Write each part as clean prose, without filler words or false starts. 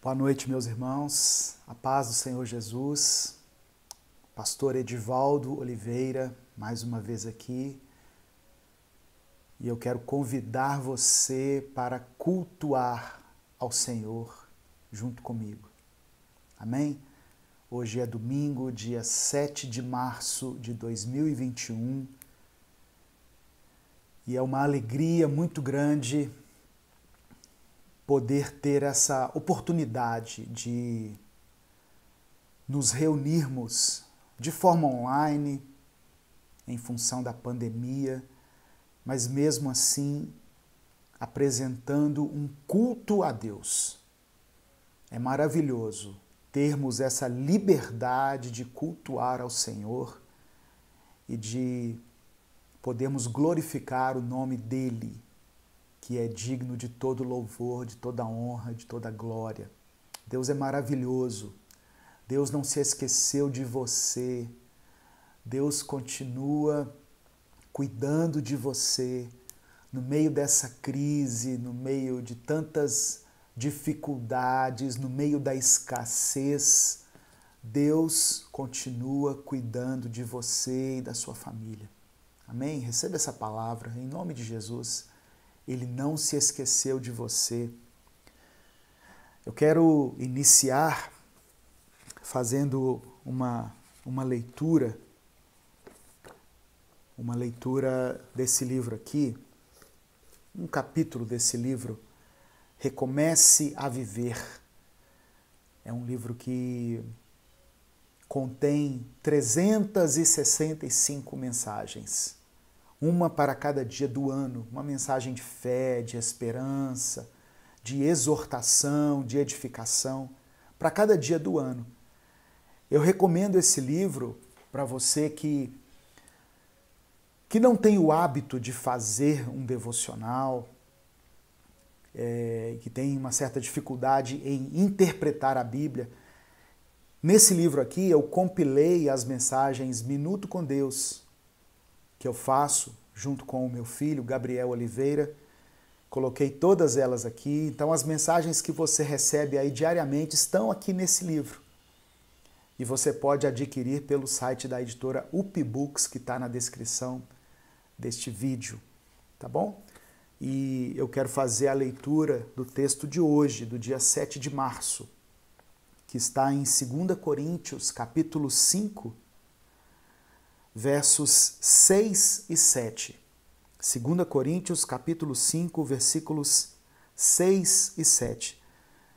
Boa noite, meus irmãos. A paz do Senhor Jesus. Pastor Edivaldo Oliveira, mais uma vez aqui. E eu quero convidar você para cultuar ao Senhor junto comigo. Amém? Hoje é domingo, dia 7 de março de 2021. E é uma alegria muito grande poder ter essa oportunidade de nos reunirmos de forma online, em função da pandemia, mas mesmo assim apresentando um culto a Deus. É maravilhoso termos essa liberdade de cultuar ao Senhor e de podermos glorificar o nome dEle, que é digno de todo louvor, de toda honra, de toda glória. Deus é maravilhoso. Deus não se esqueceu de você. Deus continua cuidando de você no meio dessa crise, no meio de tantas dificuldades, no meio da escassez. Deus continua cuidando de você e da sua família. Amém? Receba essa palavra em nome de Jesus. Ele não se esqueceu de você. Eu quero iniciar fazendo uma leitura desse livro aqui, um capítulo desse livro, Recomece a Viver. É um livro que contém 365 mensagens. Uma para cada dia do ano, uma mensagem de fé, de esperança, de exortação, de edificação, para cada dia do ano. Eu recomendo esse livro para você que não tem o hábito de fazer um devocional, que tem uma certa dificuldade em interpretar a Bíblia. Nesse livro aqui eu compilei as mensagens Minuto com Deus, que eu faço junto com o meu filho, Gabriel Oliveira. Coloquei todas elas aqui. Então, as mensagens que você recebe aí diariamente estão aqui nesse livro. E você pode adquirir pelo site da editora UpBooks, que está na descrição deste vídeo. Tá bom? E eu quero fazer a leitura do texto de hoje, do dia 7 de março, que está em 2 Coríntios, capítulo 5, versos 6 e 7. 2 Coríntios, capítulo 5, versículos 6 e 7,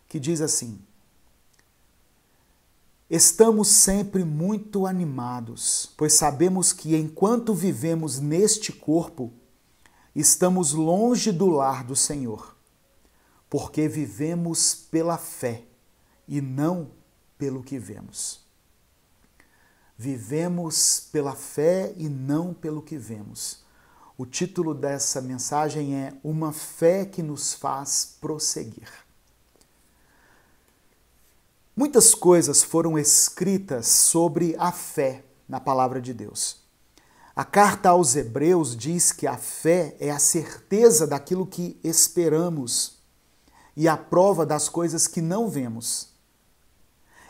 que diz assim: Estamos sempre muito animados, pois sabemos que enquanto vivemos neste corpo, estamos longe do lar do Senhor, porque vivemos pela fé e não pelo que vemos. Vivemos pela fé e não pelo que vemos. O título dessa mensagem é Uma Fé que nos faz prosseguir. Muitas coisas foram escritas sobre a fé na palavra de Deus. A carta aos Hebreus diz que a fé é a certeza daquilo que esperamos e a prova das coisas que não vemos.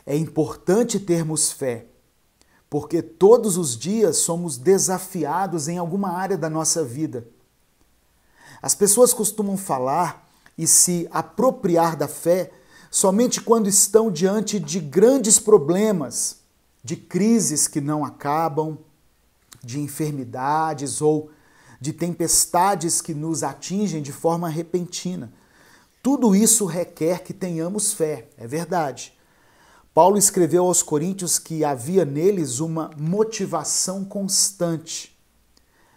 É importante termos fé, porque todos os dias somos desafiados em alguma área da nossa vida. As pessoas costumam falar e se apropriar da fé somente quando estão diante de grandes problemas, de crises que não acabam, de enfermidades ou de tempestades que nos atingem de forma repentina. Tudo isso requer que tenhamos fé, é verdade. Paulo escreveu aos Coríntios que havia neles uma motivação constante,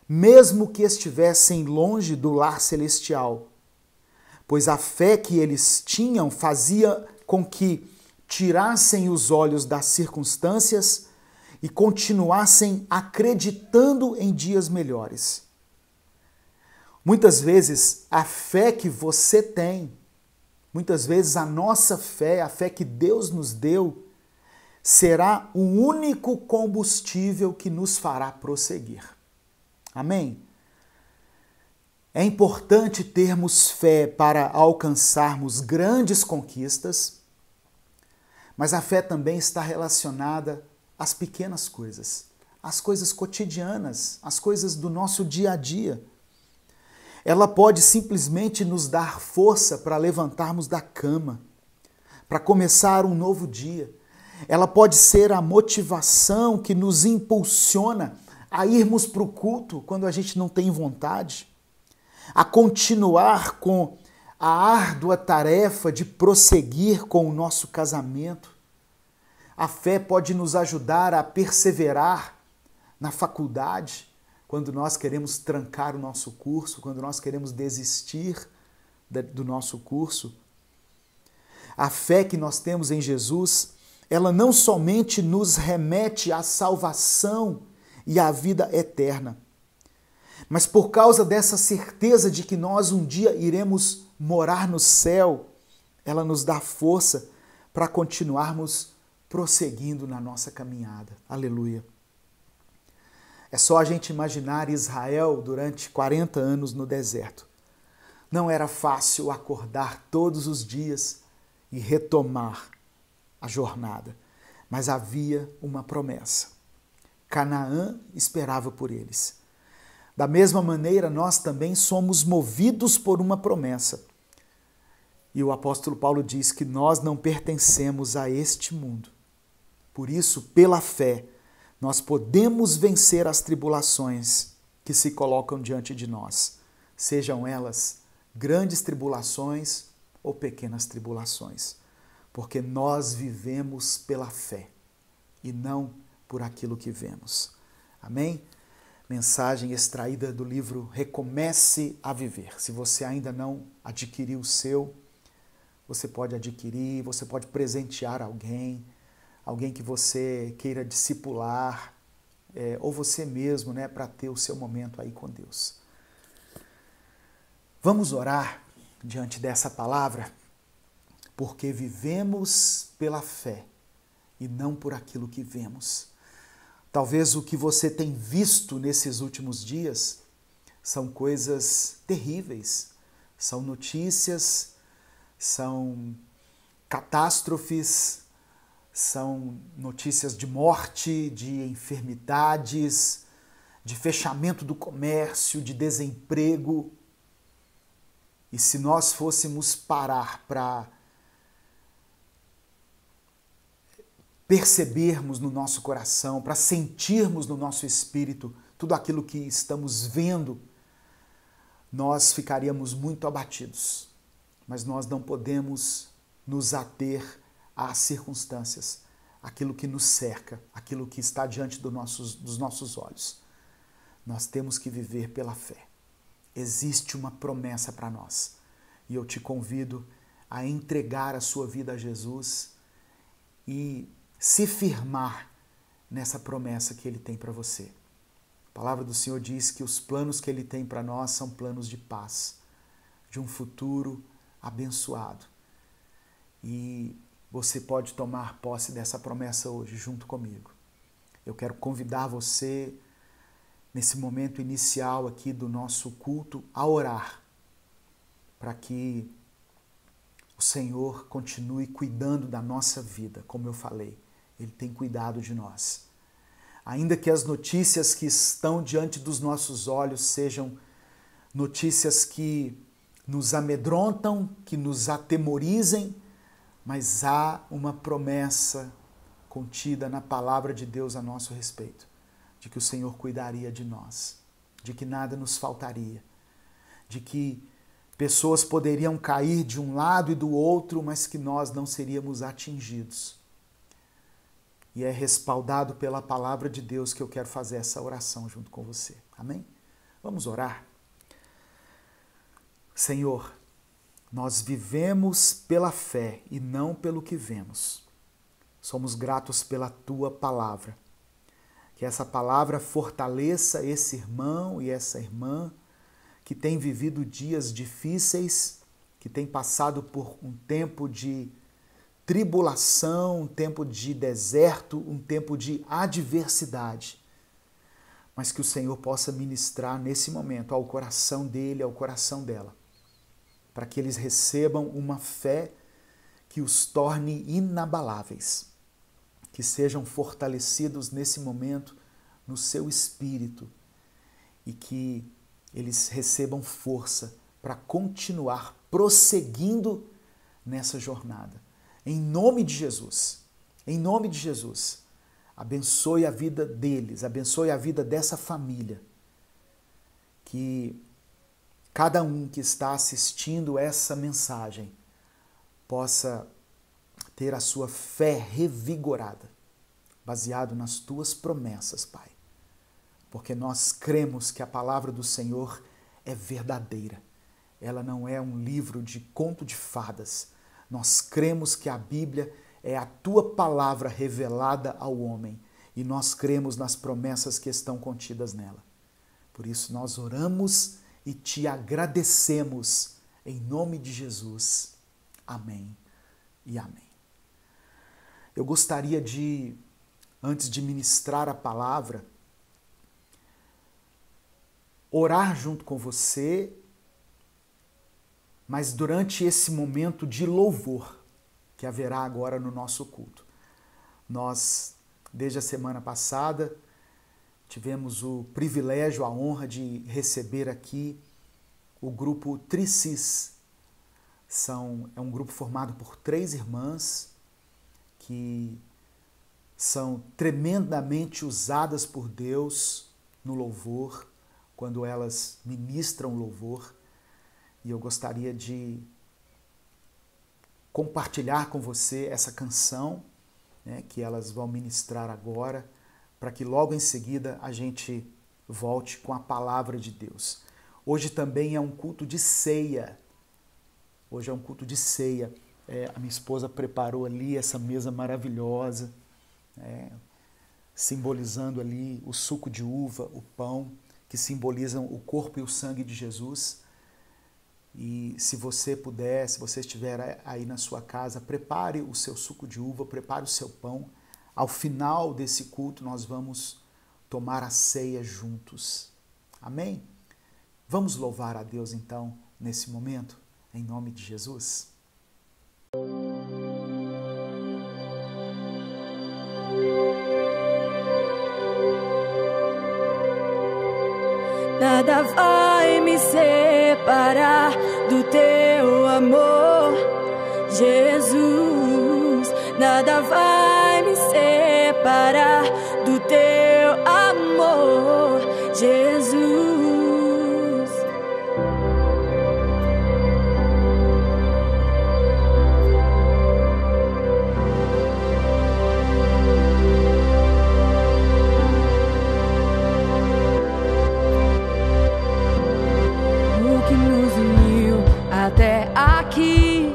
mesmo que estivessem longe do lar celestial, pois a fé que eles tinham fazia com que tirassem os olhos das circunstâncias e continuassem acreditando em dias melhores. Muitas vezes a fé que você tem, muitas vezes a nossa fé, a fé que Deus nos deu, será o único combustível que nos fará prosseguir. Amém? É importante termos fé para alcançarmos grandes conquistas, Mas a fé também está relacionada às pequenas coisas, às coisas cotidianas, às coisas do nosso dia a dia. Ela pode simplesmente nos dar força para levantarmos da cama, para começar um novo dia. Ela pode ser a motivação que nos impulsiona a irmos para o culto quando a gente não tem vontade, a continuar com a árdua tarefa de prosseguir com o nosso casamento. A fé pode nos ajudar a perseverar na faculdade, quando nós queremos trancar o nosso curso, quando nós queremos desistir do nosso curso. A fé que nós temos em Jesus, ela não somente nos remete à salvação e à vida eterna, mas por causa dessa certeza de que nós um dia iremos morar no céu, ela nos dá força para continuarmos prosseguindo na nossa caminhada. Aleluia! É só a gente imaginar Israel durante 40 anos no deserto. Não era fácil acordar todos os dias e retomar a jornada, mas havia uma promessa. Canaã esperava por eles. Da mesma maneira, nós também somos movidos por uma promessa. E o apóstolo Paulo diz que nós não pertencemos a este mundo. Por isso, pela fé, nós podemos vencer as tribulações que se colocam diante de nós, sejam elas grandes tribulações ou pequenas tribulações, porque nós vivemos pela fé e não por aquilo que vemos. Amém? Mensagem extraída do livro Recomece a Viver. Se você ainda não adquiriu o seu, você pode adquirir, você pode presentear alguém que você queira discipular, ou você mesmo, né, para ter o seu momento aí com Deus. Vamos orar diante dessa palavra, porque vivemos pela fé e não por aquilo que vemos. Talvez o que você tem visto nesses últimos dias são coisas terríveis, são notícias, são catástrofes, são notícias de morte, de enfermidades, de fechamento do comércio, de desemprego. E se nós fôssemos parar para percebermos no nosso coração, para sentirmos no nosso espírito tudo aquilo que estamos vendo, nós ficaríamos muito abatidos. Mas nós não podemos nos ater às circunstâncias, aquilo que nos cerca, aquilo que está diante dos nossos olhos. Nós temos que viver pela fé. Existe uma promessa para nós. E eu te convido a entregar a sua vida a Jesus e se firmar nessa promessa que Ele tem para você. A palavra do Senhor diz que os planos que Ele tem para nós são planos de paz, de um futuro abençoado. E você pode tomar posse dessa promessa hoje, junto comigo. Eu quero convidar você, nesse momento inicial aqui do nosso culto, a orar, para que o Senhor continue cuidando da nossa vida, como eu falei. Ele tem cuidado de nós. Ainda que as notícias que estão diante dos nossos olhos sejam notícias que nos amedrontam, que nos atemorizem, mas há uma promessa contida na palavra de Deus a nosso respeito, de que o Senhor cuidaria de nós, de que nada nos faltaria, de que pessoas poderiam cair de um lado e do outro, mas que nós não seríamos atingidos. E é respaldado pela palavra de Deus que eu quero fazer essa oração junto com você. Amém? Vamos orar? Senhor, nós vivemos pela fé e não pelo que vemos. Somos gratos pela Tua palavra. Que essa palavra fortaleça esse irmão e essa irmã que tem vivido dias difíceis, que tem passado por um tempo de tribulação, um tempo de deserto, um tempo de adversidade. Mas que o Senhor possa ministrar nesse momento ao coração dele, ao coração dela, para que eles recebam uma fé que os torne inabaláveis, que sejam fortalecidos nesse momento no seu espírito e que eles recebam força para continuar prosseguindo nessa jornada. Em nome de Jesus, abençoe a vida deles, abençoe a vida dessa família. Que cada um que está assistindo essa mensagem possa ter a sua fé revigorada, baseado nas tuas promessas, Pai. Porque nós cremos que a palavra do Senhor é verdadeira. Ela não é um livro de conto de fadas. Nós cremos que a Bíblia é a tua palavra revelada ao homem e nós cremos nas promessas que estão contidas nela. Por isso nós oramos e te agradecemos em nome de Jesus. Amém e amém. Eu gostaria de, antes de ministrar a palavra, orar junto com você, mas durante esse momento de louvor que haverá agora no nosso culto. Nós, desde a semana passada, tivemos o privilégio, a honra de receber aqui o grupo Tricis. É um grupo formado por 3 irmãs que são tremendamente usadas por Deus no louvor, quando elas ministram louvor. E eu gostaria de compartilhar com você essa canção, né, que elas vão ministrar agora, para que logo em seguida a gente volte com a palavra de Deus. Hoje também é um culto de ceia. A minha esposa preparou ali essa mesa maravilhosa, simbolizando ali o suco de uva, o pão, que simbolizam o corpo e o sangue de Jesus. E se você puder, se você estiver aí na sua casa, prepare o seu suco de uva, prepare o seu pão. Ao final desse culto, nós vamos tomar a ceia juntos. Amém? Vamos louvar a Deus, então, nesse momento, em nome de Jesus. Nada vai me separar do teu amor, Jesus. Nada vai me separar do teu amor, Jesus. Até aqui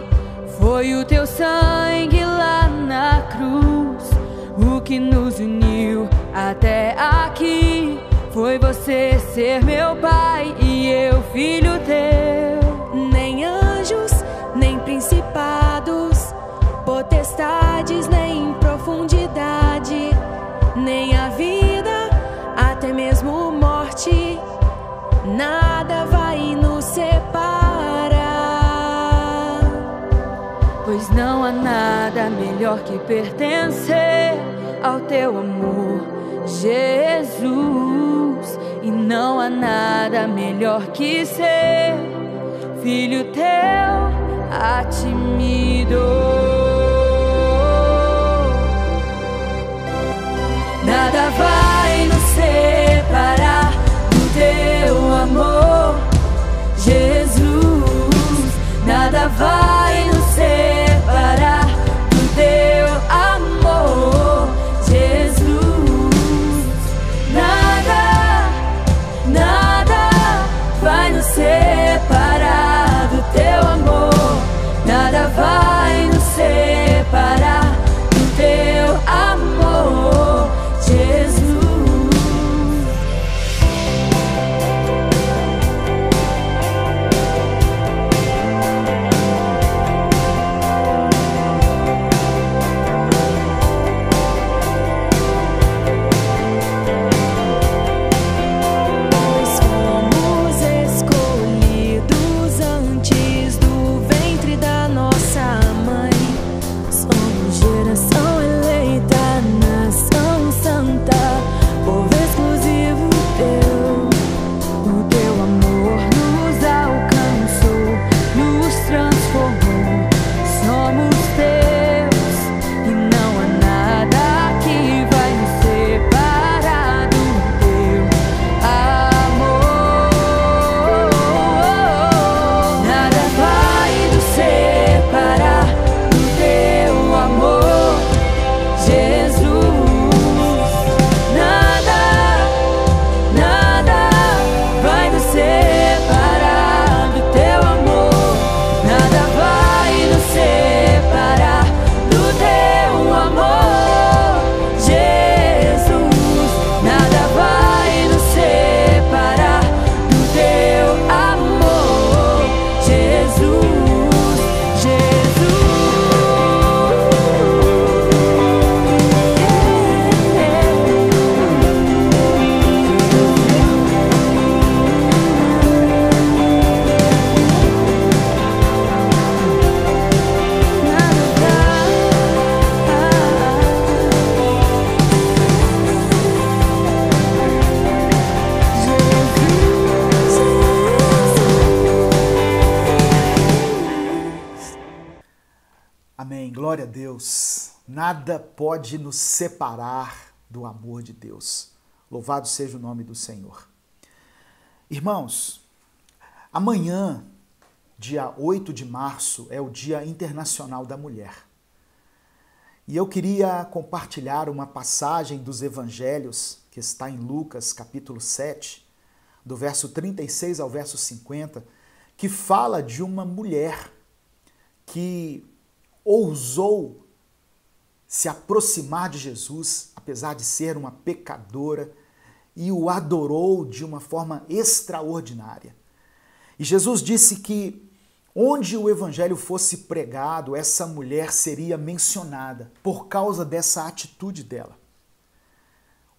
foi o teu sangue lá na cruz. O que nos uniu até aqui foi você ser meu pai e eu filho teu. Nem anjos, nem principados, potestades, nem profundidade, nem a vida, até mesmo morte, nada vai nos separar. Pois não há nada melhor que pertencer ao teu amor, Jesus. E não há nada melhor que ser filho teu, a ti me dou. Nada vai nos separar do teu amor, Jesus. Nada vai nos separar do teu amor, Jesus. Nada, nada vai nos separar do teu amor. Nada vai Amém. Glória a Deus. Nada pode nos separar do amor de Deus. Louvado seja o nome do Senhor. Irmãos, amanhã, dia 8 de março, é o Dia Internacional da Mulher. E eu queria compartilhar uma passagem dos Evangelhos, que está em Lucas, capítulo 7, do verso 36 ao verso 50, que fala de uma mulher que ousou se aproximar de Jesus, apesar de ser uma pecadora, e o adorou de uma forma extraordinária. E Jesus disse que onde o evangelho fosse pregado, essa mulher seria mencionada por causa dessa atitude dela.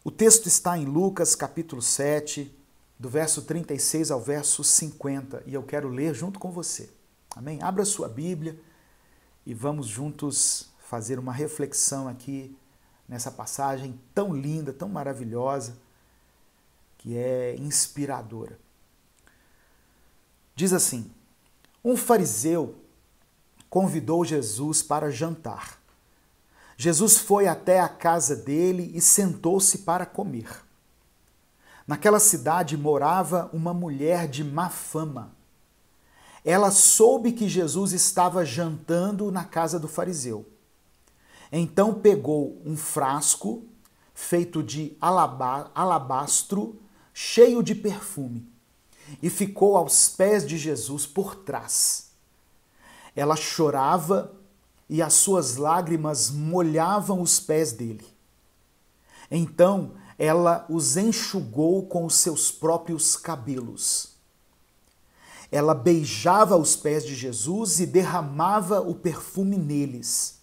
O texto está em Lucas capítulo 7, do verso 36 ao verso 50, e eu quero ler junto com você. Amém? Abra sua Bíblia e vamos juntos fazer uma reflexão aqui nessa passagem tão linda, tão maravilhosa, que é inspiradora. Diz assim: um fariseu convidou Jesus para jantar. Jesus foi até a casa dele e sentou-se para comer. Naquela cidade morava uma mulher de má fama. Ela soube que Jesus estava jantando na casa do fariseu. Então pegou um frasco feito de alabastro, cheio de perfume, e ficou aos pés de Jesus por trás. Ela chorava e as suas lágrimas molhavam os pés dele. Então ela os enxugou com os seus próprios cabelos. Ela beijava os pés de Jesus e derramava o perfume neles.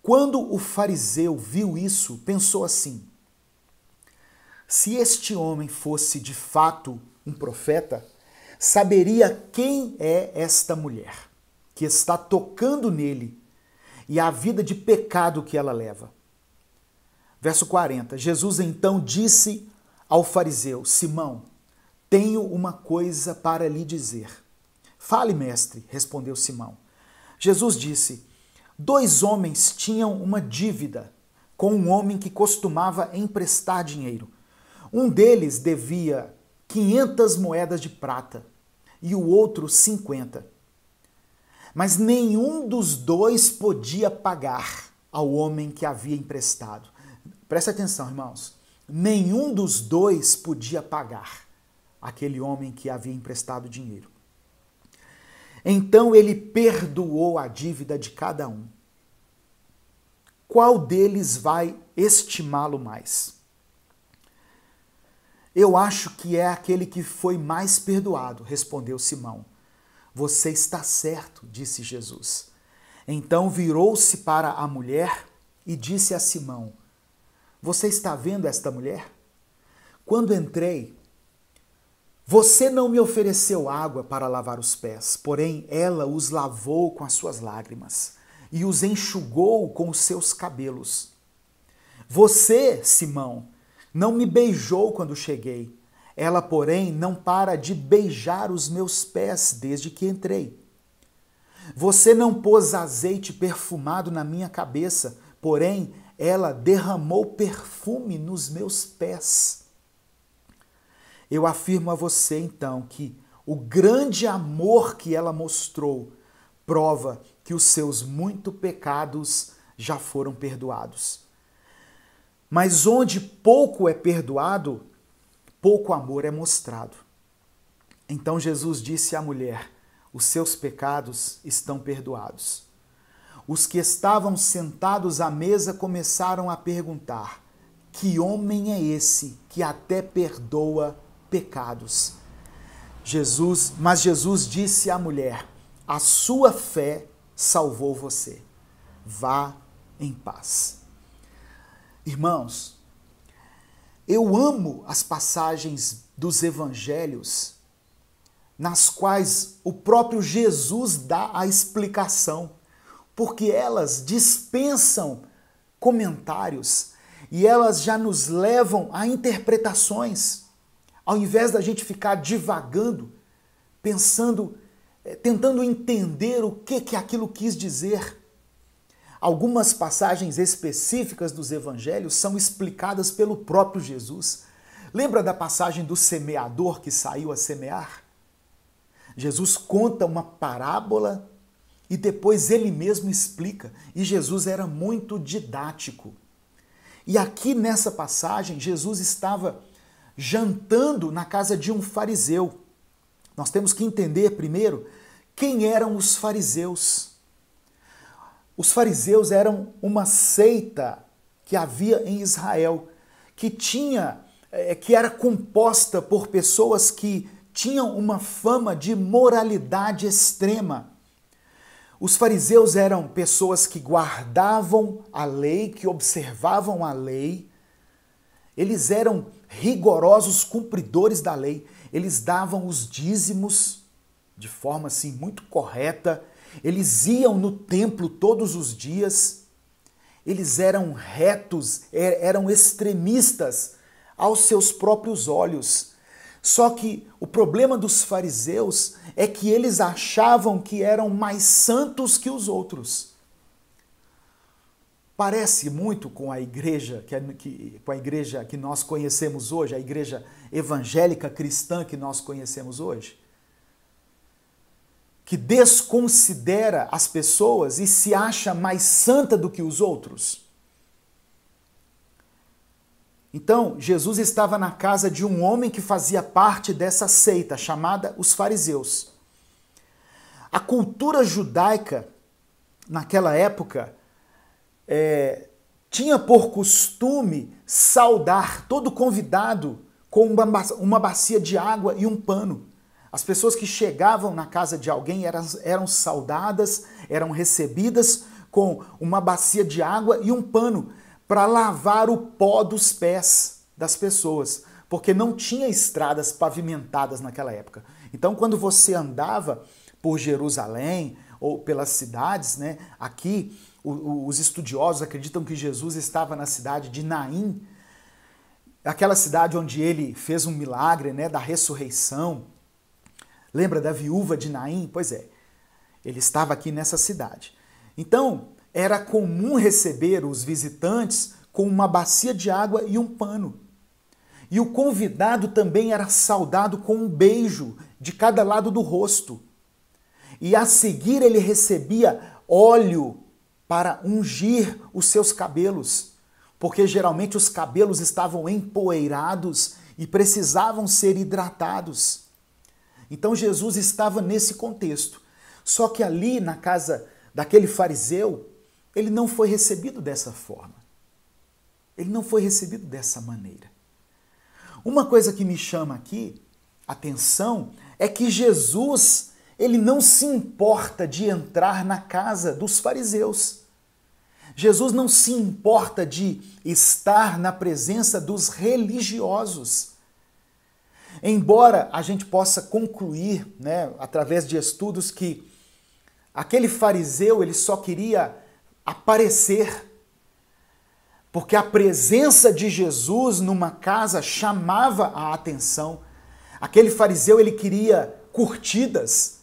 Quando o fariseu viu isso, pensou assim: se este homem fosse de fato um profeta, saberia quem é esta mulher que está tocando nele e a vida de pecado que ela leva. Verso 40, Jesus então disse ao fariseu: Simão, tenho uma coisa para lhe dizer. Fale, mestre, respondeu Simão. Jesus disse: 2 homens tinham uma dívida com um homem que costumava emprestar dinheiro. Um deles devia 500 moedas de prata e o outro 50. Mas nenhum dos dois podia pagar ao homem que havia emprestado. Presta atenção, irmãos. Nenhum dos dois podia pagar aquele homem que havia emprestado dinheiro. Então ele perdoou a dívida de cada um. Qual deles vai estimá-lo mais? Eu acho que é aquele que foi mais perdoado, respondeu Simão. Você está certo, disse Jesus. Então virou-se para a mulher e disse a Simão: você está vendo esta mulher? Quando entrei, você não me ofereceu água para lavar os pés, porém ela os lavou com as suas lágrimas e os enxugou com os seus cabelos. Você, Simão, não me beijou quando cheguei. Ela, porém, não para de beijar os meus pés desde que entrei. Você não pôs azeite perfumado na minha cabeça, porém ela derramou perfume nos meus pés. Eu afirmo a você, então, que o grande amor que ela mostrou prova que os seus muitos pecados já foram perdoados. Mas onde pouco é perdoado, pouco amor é mostrado. Então Jesus disse à mulher: os seus pecados estão perdoados. Os que estavam sentados à mesa começaram a perguntar: que homem é esse que até perdoa pecados? Mas Jesus disse à mulher: a sua fé salvou você. Vá em paz. Irmãos, eu amo as passagens dos evangelhos nas quais o próprio Jesus dá a explicação, porque elas dispensam comentários e elas já nos levam a interpretações, ao invés da gente ficar divagando, pensando, tentando entender o que aquilo quis dizer. algumas passagens específicas dos evangelhos são explicadas pelo próprio Jesus. Lembra da passagem do semeador que saiu a semear? Jesus conta uma parábola e depois ele mesmo explica. E Jesus era muito didático. E aqui nessa passagem, Jesus estava jantando na casa de um fariseu. Nós temos que entender primeiro quem eram os fariseus. Os fariseus eram uma seita que havia em Israel, que era composta por pessoas que tinham uma fama de moralidade extrema. Os fariseus eram pessoas que guardavam a lei, que observavam a lei. Eles eram rigorosos cumpridores da lei. Eles davam os dízimos de forma assim muito correta. Eles iam no templo todos os dias. Eles eram retos, eram extremistas aos seus próprios olhos. Só que o problema dos fariseus é que eles achavam que eram mais santos que os outros. Parece muito com a igreja que nós conhecemos hoje, a igreja evangélica cristã que nós conhecemos hoje, que desconsidera as pessoas e se acha mais santa do que os outros. Então, Jesus estava na casa de um homem que fazia parte dessa seita, chamada os fariseus. A cultura judaica, naquela época, tinha por costume saudar todo convidado com uma bacia de água e um pano. As pessoas que chegavam na casa de alguém eram saudadas, eram recebidas com uma bacia de água e um pano, para lavar o pó dos pés das pessoas, porque não tinha estradas pavimentadas naquela época. Então, quando você andava por Jerusalém ou pelas cidades, né, aqui os estudiosos acreditam que Jesus estava na cidade de Naim, aquela cidade onde ele fez um milagre, né, da ressurreição. Lembra da viúva de Naim? Pois é, ele estava aqui nessa cidade. Então, era comum receber os visitantes com uma bacia de água e um pano. E o convidado também era saudado com um beijo de cada lado do rosto. E a seguir ele recebia óleo para ungir os seus cabelos, porque geralmente os cabelos estavam empoeirados e precisavam ser hidratados. Então Jesus estava nesse contexto. Só que ali na casa daquele fariseu, ele não foi recebido dessa forma. Ele não foi recebido dessa maneira. Uma coisa que me chama aqui atenção é que Jesus, ele não se importa de entrar na casa dos fariseus. Jesus não se importa de estar na presença dos religiosos. Embora a gente possa concluir, né, através de estudos, que aquele fariseu ele só queria aparecer, porque a presença de Jesus numa casa chamava a atenção. Aquele fariseu ele queria curtidas,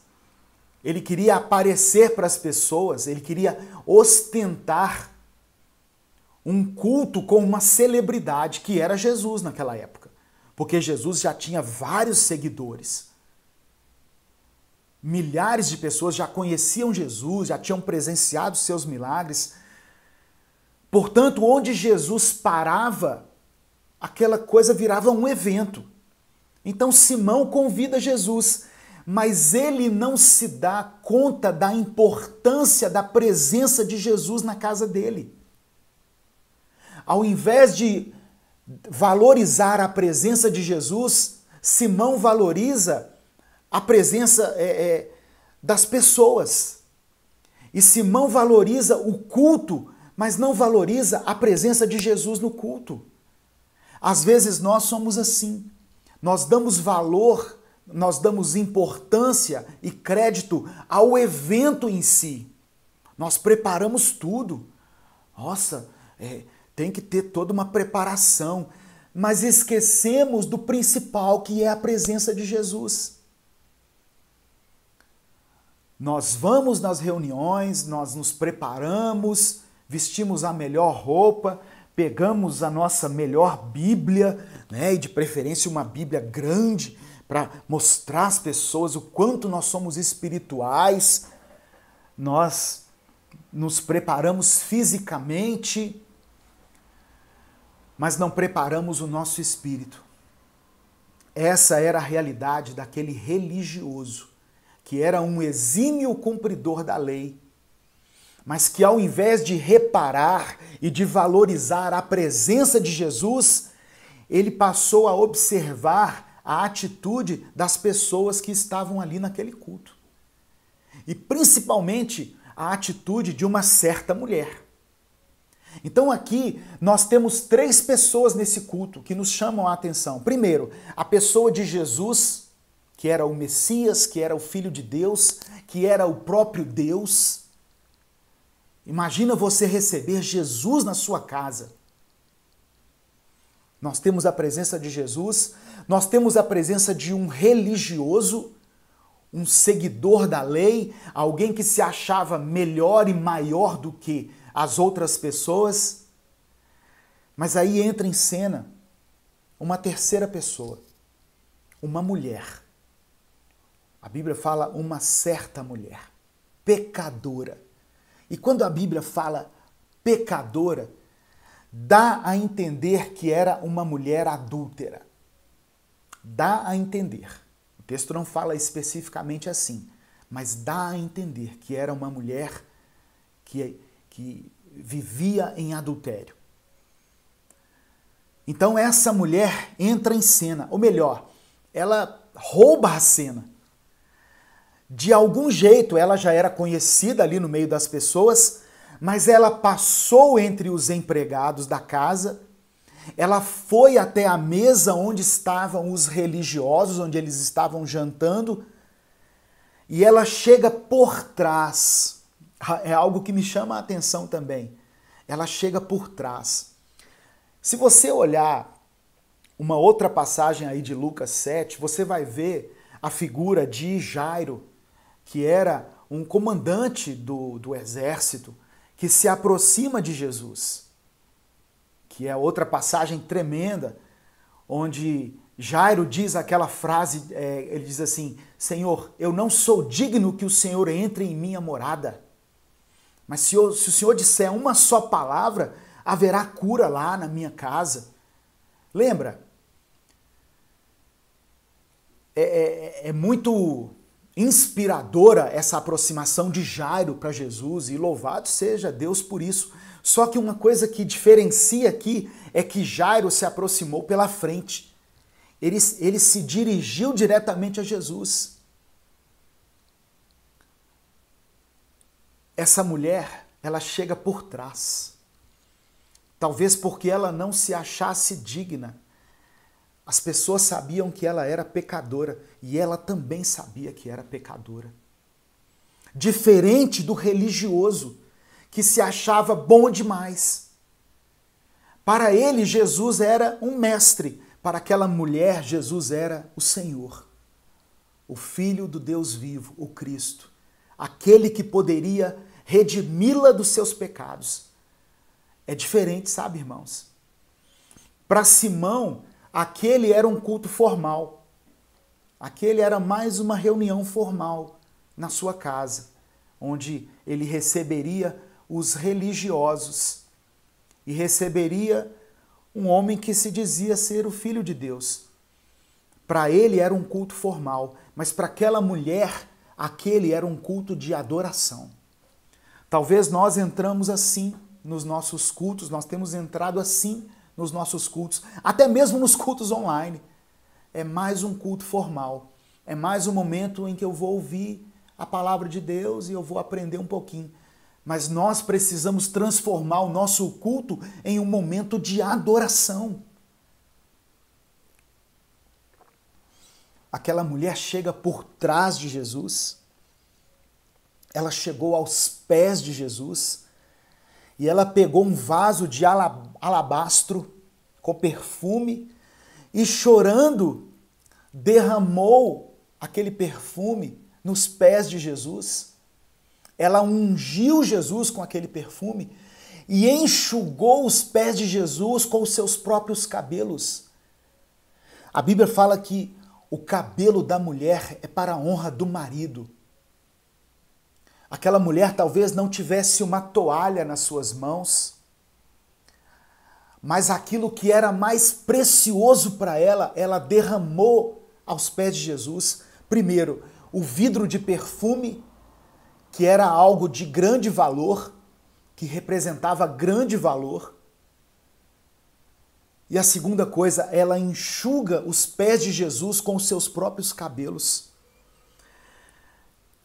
ele queria aparecer para as pessoas, ele queria ostentar um culto com uma celebridade que era Jesus naquela época, porque Jesus já tinha vários seguidores. Milhares de pessoas já conheciam Jesus, já tinham presenciado seus milagres. Portanto, onde Jesus parava, aquela coisa virava um evento. Então Simão convida Jesus, mas ele não se dá conta da importância da presença de Jesus na casa dele. Ao invés de valorizar a presença de Jesus, Simão valoriza a presença das pessoas. E Simão valoriza o culto, mas não valoriza a presença de Jesus no culto. Às vezes nós somos assim. Nós damos valor, nós damos importância e crédito ao evento em si. Nós preparamos tudo. Nossa, tem que ter toda uma preparação. Mas esquecemos do principal, que é a presença de Jesus. Nós vamos nas reuniões, nós nos preparamos, vestimos a melhor roupa, pegamos a nossa melhor Bíblia, né, e de preferência uma Bíblia grande, para mostrar às pessoas o quanto nós somos espirituais. Nós nos preparamos fisicamente, mas não preparamos o nosso espírito. Essa era a realidade daquele religioso, que era um exímio cumpridor da lei, mas que ao invés de reparar e de valorizar a presença de Jesus, ele passou a observar a atitude das pessoas que estavam ali naquele culto. E principalmente a atitude de uma certa mulher. Então aqui nós temos 3 pessoas nesse culto que nos chamam a atenção. Primeiro, a pessoa de Jesus, que era o Messias, que era o Filho de Deus, que era o próprio Deus. Imagina você receber Jesus na sua casa. Nós temos a presença de Jesus, nós temos a presença de um religioso, um seguidor da lei, alguém que se achava melhor e maior do que as outras pessoas. Mas aí entra em cena uma terceira pessoa, uma mulher. A Bíblia fala uma certa mulher, pecadora. E quando a Bíblia fala pecadora, dá a entender que era uma mulher adúltera. Dá a entender. O texto não fala especificamente assim, mas dá a entender que era uma mulher que vivia em adultério. Então essa mulher entra em cena, ou melhor, ela rouba a cena. De algum jeito ela já era conhecida ali no meio das pessoas, mas ela passou entre os empregados da casa, ela foi até a mesa onde estavam os religiosos, onde eles estavam jantando, e ela chega por trás. É algo que me chama a atenção também. Ela chega por trás. Se você olhar uma outra passagem aí de Lucas 7, você vai ver a figura de Jairo, que era um comandante do exército, que se aproxima de Jesus. Que é outra passagem tremenda, onde Jairo diz aquela frase, ele diz assim: Senhor, eu não sou digno que o Senhor entre em minha morada. Mas se o Senhor disser uma só palavra, haverá cura lá na minha casa. Lembra? É muito inspiradora essa aproximação de Jairo para Jesus, e louvado seja Deus por isso. Só que uma coisa que diferencia aqui é que Jairo se aproximou pela frente. Ele se dirigiu diretamente a Jesus. Essa mulher, ela chega por trás. Talvez porque ela não se achasse digna. As pessoas sabiam que ela era pecadora e ela também sabia que era pecadora. Diferente do religioso, que se achava bom demais. Para ele, Jesus era um mestre. Para aquela mulher, Jesus era o Senhor, o Filho do Deus vivo, o Cristo, aquele que poderia redimi-la dos seus pecados. É diferente, sabe, irmãos? Para Simão, aquele era um culto formal. Aquele era mais uma reunião formal na sua casa, onde ele receberia os religiosos e receberia um homem que se dizia ser o Filho de Deus. Para ele era um culto formal, mas para aquela mulher, aquele era um culto de adoração. Talvez nós entramos assim nos nossos cultos, nós temos entrado assim nos nossos cultos, até mesmo nos cultos online. É mais um culto formal, é mais um momento em que eu vou ouvir a palavra de Deus e eu vou aprender um pouquinho. Mas nós precisamos transformar o nosso culto em um momento de adoração. Aquela mulher chega por trás de Jesus, ela chegou aos pés de Jesus e ela pegou um vaso de alabastro com perfume e, chorando, derramou aquele perfume nos pés de Jesus. Ela ungiu Jesus com aquele perfume e enxugou os pés de Jesus com os seus próprios cabelos. A Bíblia fala que o cabelo da mulher é para a honra do marido. Aquela mulher talvez não tivesse uma toalha nas suas mãos, mas aquilo que era mais precioso para ela, ela derramou aos pés de Jesus. Primeiro, o vidro de perfume, que era algo de grande valor, que representava grande valor. E a segunda coisa, ela enxuga os pés de Jesus com os seus próprios cabelos.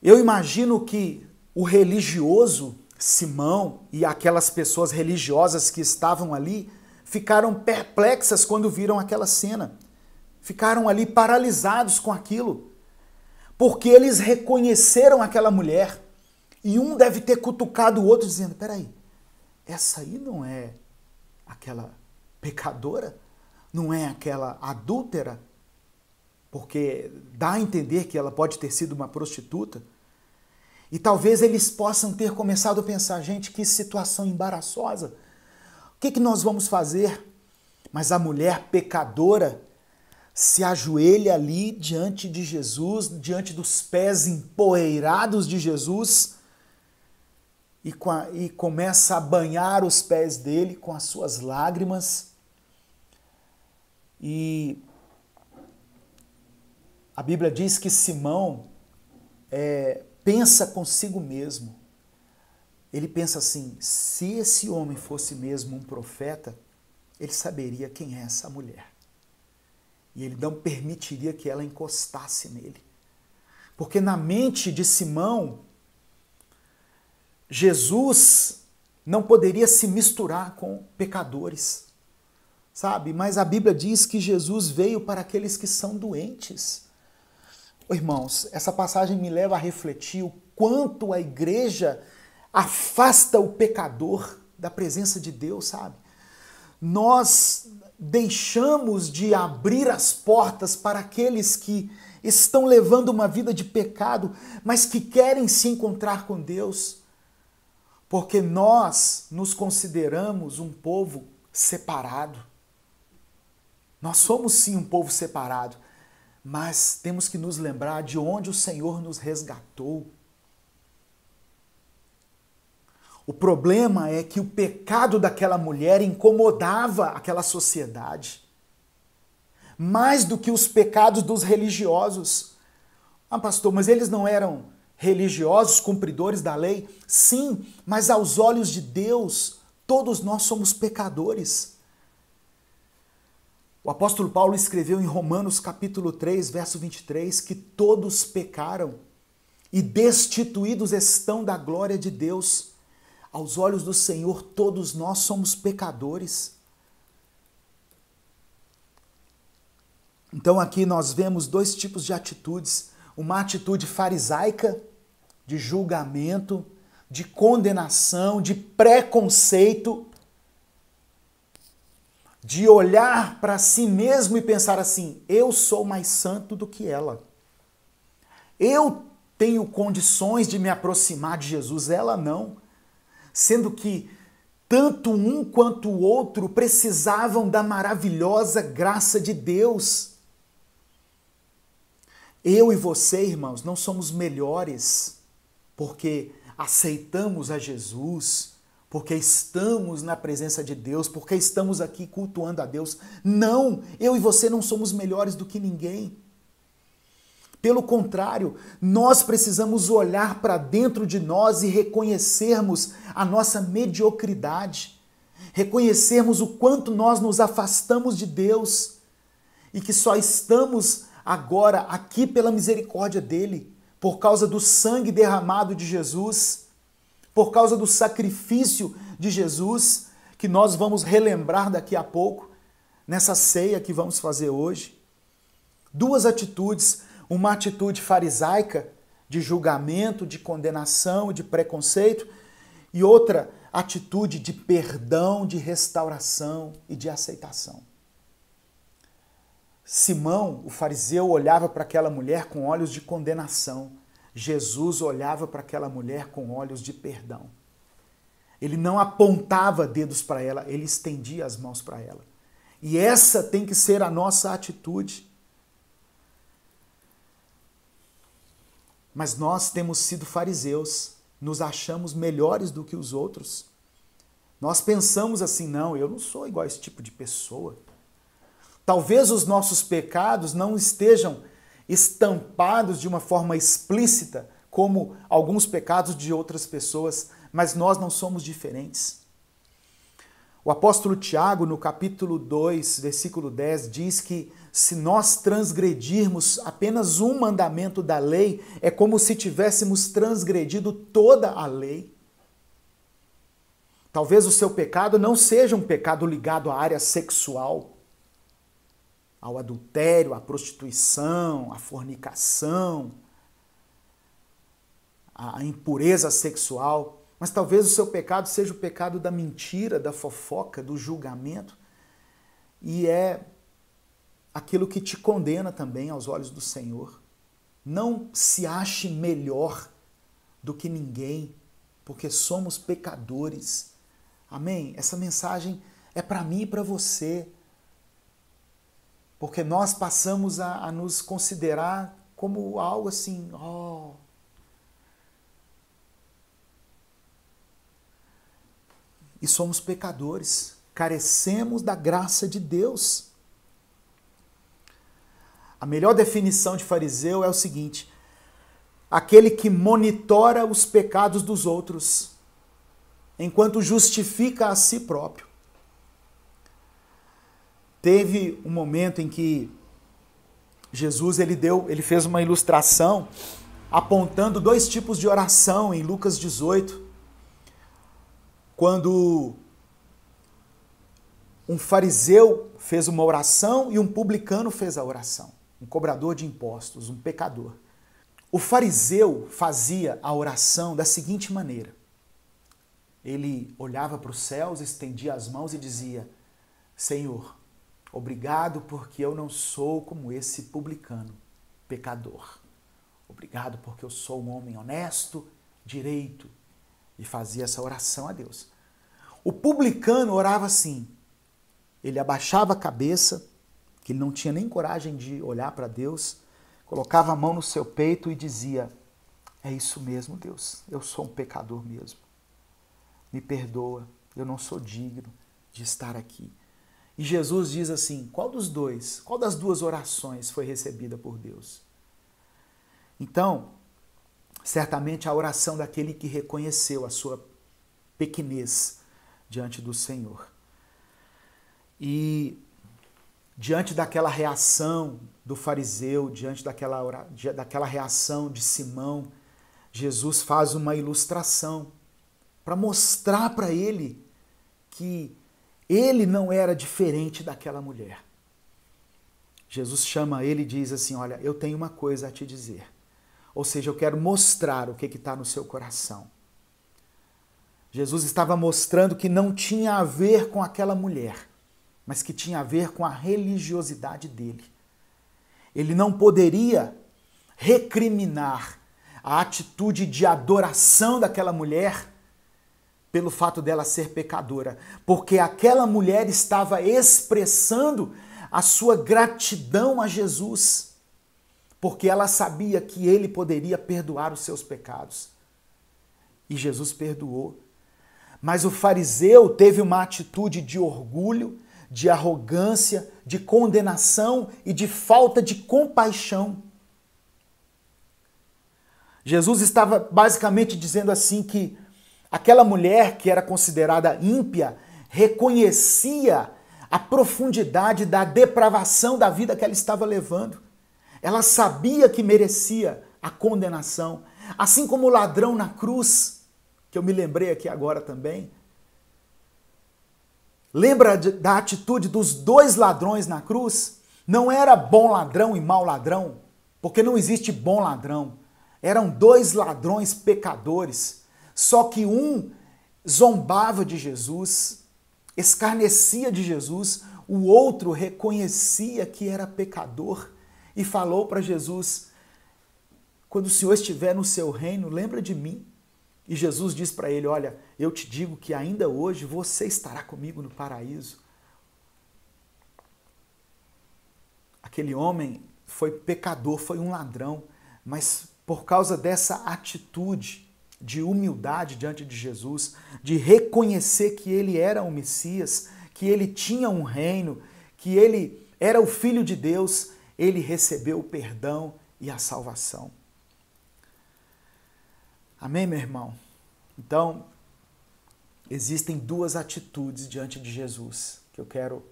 Eu imagino que o religioso, Simão, e aquelas pessoas religiosas que estavam ali, ficaram perplexas quando viram aquela cena. Ficaram ali paralisados com aquilo. Porque eles reconheceram aquela mulher. E um deve ter cutucado o outro dizendo, peraí, essa aí não é aquela pecadora? Não é aquela adúltera? Porque dá a entender que ela pode ter sido uma prostituta. E talvez eles possam ter começado a pensar, gente, que situação embaraçosa. O que nós vamos fazer? Mas a mulher pecadora se ajoelha ali diante de Jesus, diante dos pés empoeirados de Jesus, e começa a banhar os pés dele com as suas lágrimas. E a Bíblia diz que Simão pensa consigo mesmo. Ele pensa assim, se esse homem fosse mesmo um profeta, ele saberia quem é essa mulher. E ele não permitiria que ela encostasse nele. Porque na mente de Simão, Jesus não poderia se misturar com pecadores, sabe? Mas a Bíblia diz que Jesus veio para aqueles que são doentes. Irmãos, essa passagem me leva a refletir o quanto a igreja afasta o pecador da presença de Deus, sabe? Nós deixamos de abrir as portas para aqueles que estão levando uma vida de pecado, mas que querem se encontrar com Deus, porque nós nos consideramos um povo separado. Nós somos sim um povo separado, mas temos que nos lembrar de onde o Senhor nos resgatou. O problema é que o pecado daquela mulher incomodava aquela sociedade, mais do que os pecados dos religiosos. Ah, pastor, mas eles não eram religiosos, cumpridores da lei? Sim, mas aos olhos de Deus, todos nós somos pecadores. O apóstolo Paulo escreveu em Romanos capítulo 3, verso 23, que todos pecaram e destituídos estão da glória de Deus. Aos olhos do Senhor, todos nós somos pecadores. Então aqui nós vemos dois tipos de atitudes. Uma atitude farisaica, de julgamento, de condenação, de preconceito, de olhar para si mesmo e pensar assim, eu sou mais santo do que ela. Eu tenho condições de me aproximar de Jesus, ela não. Sendo que tanto um quanto o outro precisavam da maravilhosa graça de Deus. Eu e você, irmãos, não somos melhores porque aceitamos a Jesus, porque estamos na presença de Deus, porque estamos aqui cultuando a Deus. Não, eu e você não somos melhores do que ninguém. Pelo contrário, nós precisamos olhar para dentro de nós e reconhecermos a nossa mediocridade, reconhecermos o quanto nós nos afastamos de Deus e que só estamos agora aqui pela misericórdia dele, por causa do sangue derramado de Jesus, por causa do sacrifício de Jesus, que nós vamos relembrar daqui a pouco, nessa ceia que vamos fazer hoje. Duas atitudes. Uma atitude farisaica, de julgamento, de condenação, de preconceito, e outra atitude de perdão, de restauração e de aceitação. Simão, o fariseu, olhava para aquela mulher com olhos de condenação. Jesus olhava para aquela mulher com olhos de perdão. Ele não apontava dedos para ela, ele estendia as mãos para ela. E essa tem que ser a nossa atitude. Mas nós temos sido fariseus, nos achamos melhores do que os outros. Nós pensamos assim, não, eu não sou igual a esse tipo de pessoa. Talvez os nossos pecados não estejam estampados de uma forma explícita, como alguns pecados de outras pessoas, mas nós não somos diferentes. O apóstolo Tiago, no capítulo 2, versículo 10, diz que se nós transgredirmos apenas um mandamento da lei, é como se tivéssemos transgredido toda a lei. Talvez o seu pecado não seja um pecado ligado à área sexual, ao adultério, à prostituição, à fornicação, à impureza sexual, mas talvez o seu pecado seja o pecado da mentira, da fofoca, do julgamento, e é aquilo que te condena também aos olhos do Senhor. Não se ache melhor do que ninguém, porque somos pecadores. Amém? Essa mensagem é para mim e para você, porque nós passamos a nos considerar como algo assim, e somos pecadores, carecemos da graça de Deus. A melhor definição de fariseu é o seguinte: aquele que monitora os pecados dos outros, enquanto justifica a si próprio. Teve um momento em que Jesus ele fez uma ilustração apontando dois tipos de oração em Lucas 18. Quando um fariseu fez uma oração e um publicano fez a oração. Um cobrador de impostos, um pecador. O fariseu fazia a oração da seguinte maneira. Ele olhava para os céus, estendia as mãos e dizia: Senhor, obrigado porque eu não sou como esse publicano, pecador. Obrigado porque eu sou um homem honesto, direito. E fazia essa oração a Deus. O publicano orava assim. Ele abaixava a cabeça, que ele não tinha nem coragem de olhar para Deus, colocava a mão no seu peito e dizia: é isso mesmo, Deus, eu sou um pecador mesmo. Me perdoa, eu não sou digno de estar aqui. E Jesus diz assim: qual das duas orações foi recebida por Deus? Então, certamente a oração daquele que reconheceu a sua pequenez diante do Senhor. E diante daquela reação do fariseu, diante daquela reação de Simão, Jesus faz uma ilustração para mostrar para ele que ele não era diferente daquela mulher. Jesus chama ele e diz assim: olha, eu tenho uma coisa a te dizer. Ou seja, eu quero mostrar o que está no seu coração. Jesus estava mostrando que não tinha a ver com aquela mulher, mas que tinha a ver com a religiosidade dele. Ele não poderia recriminar a atitude de adoração daquela mulher pelo fato dela ser pecadora, porque aquela mulher estava expressando a sua gratidão a Jesus, porque ela sabia que ele poderia perdoar os seus pecados. E Jesus perdoou. Mas o fariseu teve uma atitude de orgulho, de arrogância, de condenação e de falta de compaixão. Jesus estava basicamente dizendo assim que aquela mulher que era considerada ímpia reconhecia a profundidade da depravação da vida que ela estava levando. Ela sabia que merecia a condenação. Assim como o ladrão na cruz, que eu me lembrei aqui agora também. Lembra da atitude dos dois ladrões na cruz? Não era bom ladrão e mau ladrão, porque não existe bom ladrão. Eram dois ladrões pecadores, só que um zombava de Jesus, escarnecia de Jesus, o outro reconhecia que era pecador e falou para Jesus: quando o Senhor estiver no seu reino, lembra de mim. E Jesus diz para ele, olha, eu te digo que ainda hoje você estará comigo no paraíso. Aquele homem foi pecador, foi um ladrão, mas por causa dessa atitude de humildade diante de Jesus, de reconhecer que ele era o Messias, que ele tinha um reino, que ele era o Filho de Deus, ele recebeu o perdão e a salvação. Amém, meu irmão? Então, existem duas atitudes diante de Jesus que eu quero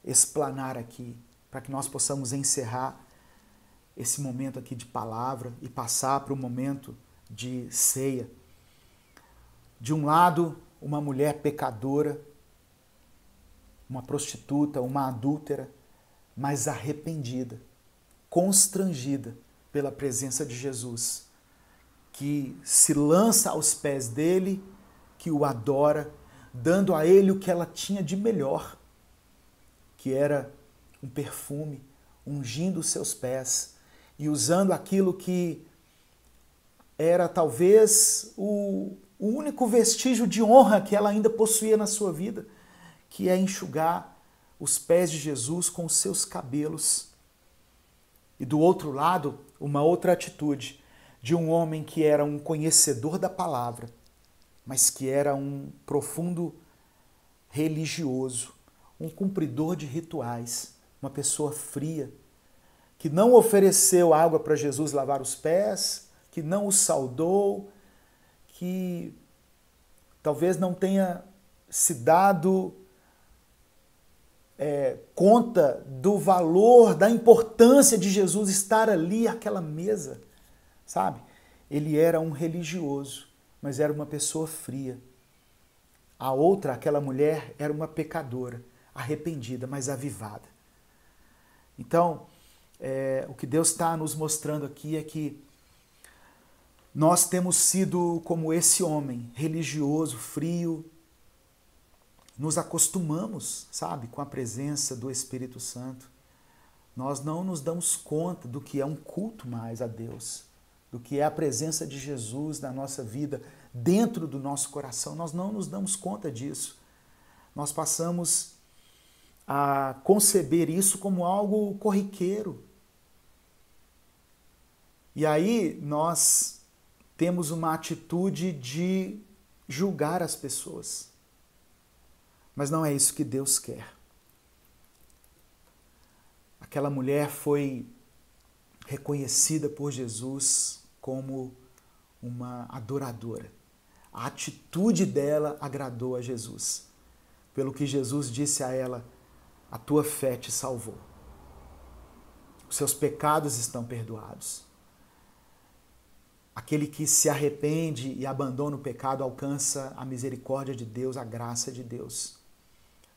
explanar aqui, para que nós possamos encerrar esse momento aqui de palavra e passar para o momento de ceia. De um lado, uma mulher pecadora, uma prostituta, uma adúltera, mas arrependida, constrangida pela presença de Jesus, que se lança aos pés dele, que o adora, dando a ele o que ela tinha de melhor, que era um perfume, ungindo os seus pés e usando aquilo que era talvez o único vestígio de honra que ela ainda possuía na sua vida, que é enxugar os pés de Jesus com os seus cabelos. E do outro lado, uma outra atitude de um homem que era um conhecedor da palavra, mas que era um profundo religioso, um cumpridor de rituais, uma pessoa fria, que não ofereceu água para Jesus lavar os pés, que não o saudou, que talvez não tenha se dado conta do valor, da importância de Jesus estar ali àquela mesa, sabe? Ele era um religioso, mas era uma pessoa fria. A outra, aquela mulher, era uma pecadora, arrependida, mas avivada. Então, o que Deus está nos mostrando aqui é que nós temos sido como esse homem, religioso, frio. Nos acostumamos, sabe, com a presença do Espírito Santo. Nós não nos damos conta do que é um culto mais a Deus, do que é a presença de Jesus na nossa vida, dentro do nosso coração. Nós não nos damos conta disso. Nós passamos a conceber isso como algo corriqueiro. E aí nós temos uma atitude de julgar as pessoas. Mas não é isso que Deus quer. Aquela mulher foi reconhecida por Jesus como uma adoradora. A atitude dela agradou a Jesus. Pelo que Jesus disse a ela, a tua fé te salvou. Os seus pecados estão perdoados. Aquele que se arrepende e abandona o pecado alcança a misericórdia de Deus, a graça de Deus.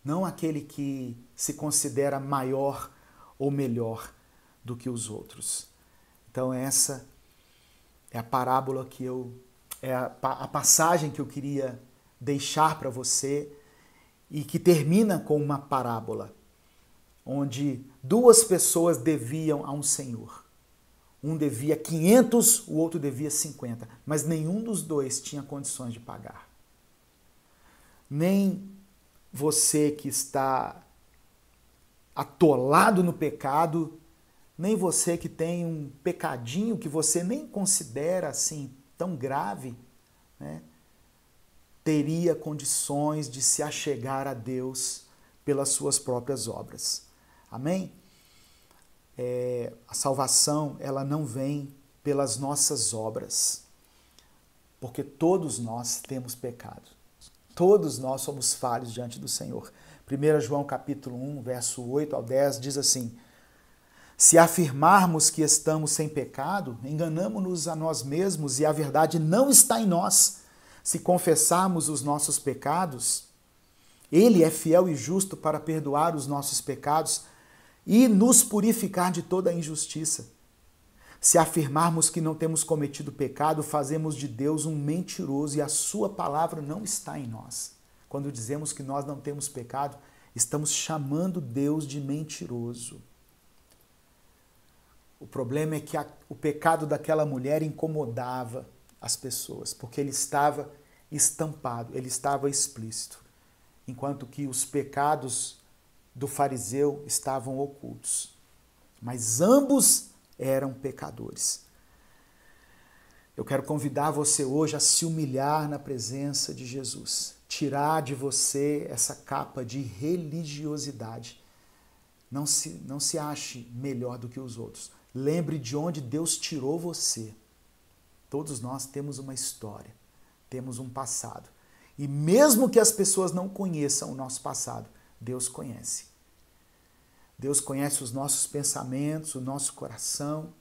Não aquele que se considera maior ou melhor do que os outros. Então essa é a parábola a passagem que eu queria deixar para você e que termina com uma parábola onde duas pessoas deviam a um senhor. Um devia 500, o outro devia 50, mas nenhum dos dois tinha condições de pagar. Nem você que está atolado no pecado, nem você que tem um pecadinho que você nem considera assim tão grave, né, teria condições de se achegar a Deus pelas suas próprias obras. Amém? A salvação, ela não vem pelas nossas obras, porque todos nós temos pecado. Todos nós somos falhos diante do Senhor. 1 João capítulo 1, verso 8 ao 10 diz assim: se afirmarmos que estamos sem pecado, enganamo-nos a nós mesmos e a verdade não está em nós. Se confessarmos os nossos pecados, Ele é fiel e justo para perdoar os nossos pecados e nos purificar de toda a injustiça. Se afirmarmos que não temos cometido pecado, fazemos de Deus um mentiroso e a sua palavra não está em nós. Quando dizemos que nós não temos pecado, estamos chamando Deus de mentiroso. O problema é que o pecado daquela mulher incomodava as pessoas, porque ele estava estampado, ele estava explícito, enquanto que os pecados do fariseu estavam ocultos. Mas ambos eram pecadores. Eu quero convidar você hoje a se humilhar na presença de Jesus, tirar de você essa capa de religiosidade. Não se ache melhor do que os outros. Lembre de onde Deus tirou você. Todos nós temos uma história, temos um passado. E mesmo que as pessoas não conheçam o nosso passado, Deus conhece. Deus conhece os nossos pensamentos, o nosso coração.